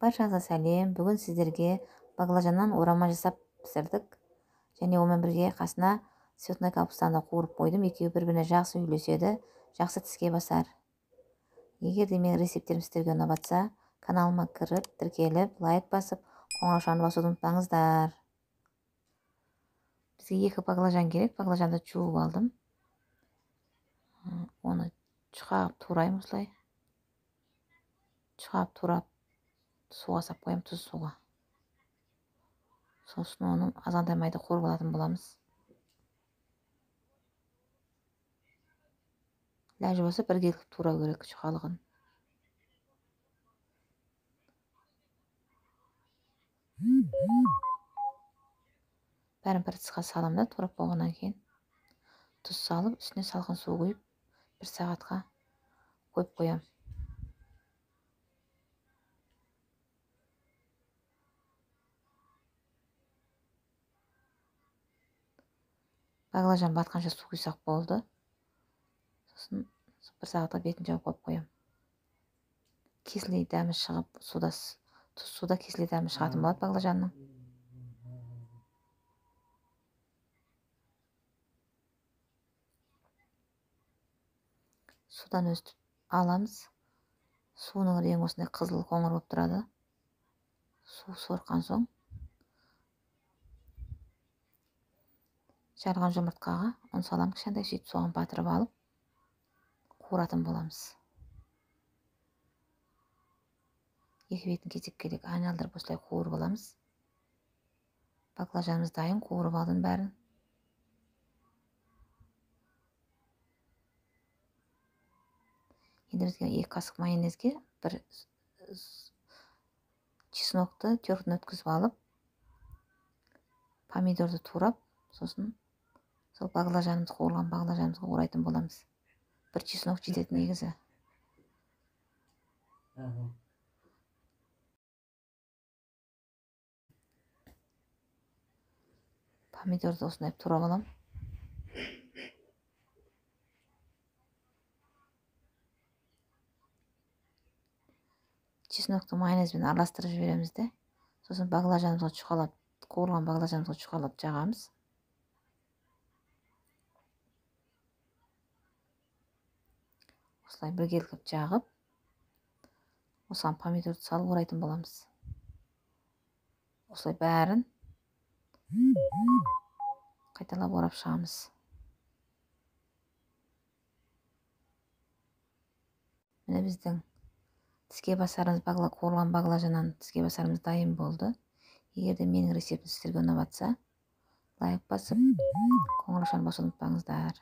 Баршаңызға сәлем. Бүгін сіздерге баклажаннан орама жасап пісірдік. Және онымен бірге қасына цветной капустаны қуырып қойдым. Екеуі бір-біріне жақсы үйлеседі, жақсы тіске басар. Егер де менің рецептерім сіздерге ұнап жатса, каналыма кіріп, тіркеліп, лайк басып, қоңыраушаны басуды ұмытпаңыздар. Бізге 2 баклажан керек. Баклажанды жуып алдым. Оны чұқағып тураймын осылай. Чұқағып турап суға сап қоямын, тұз суға. Сосын оны азғантай майда қуырып алатын боламыз. Ләжі болса бірге қылып турау керек чұқалығын. Бәрін бір тысқа салам да, турап болғаннан кейін тұз салып, үстіне салқын су құйып, 1 сағатқа қойып қоям. Баклажан батқанша су құйсақ болды. Сосын 1 сағатқа бетін жауып қойып қоям. Кислый дәмі шығып, тұз суда кислый дәмі шығатын болады баклажанның. Судан өстіп аламыз. Суының реңі осындай қызыл қоңыр болып тұрады. Су сорқан соң жарған жұмыртқаға ұн салам кішкентай, сөйтіп соған батырып алып қуыратын боламыз. 2 бетін кезек-кезек айналдырып осылай қуырып аламыз. Баклажанымыз дайын, қуырып алдым бәрін. Енді бізге 2 қасық майонезге 1 чеснокты терден өткізіп алып, помидорды турап, сосын сол баклажанымызды, қуырған баклажанымызға орайтын боламыз. 1 чеснок жетеді негізі. Помидорды осындай турап алам. Чеснокты майонезбен араластырып жібереміз де, сосын баклажанымызға чұқалап, қуырған баклажанымызға чұқалап жағамыз. Осылай бірге қылып жағып, осыған помидорды салып орайтын боламыз. Осылай бәрін қайталап орап шығамыз. Міне біздің тіске басарымыз, қуырған баклажаннан тіске басарымыз дайын болды. Егер де менің рецептім сіздерге ұнап жатса, лайк басып, қоңыраушаны басуды ұмытпаңыздар.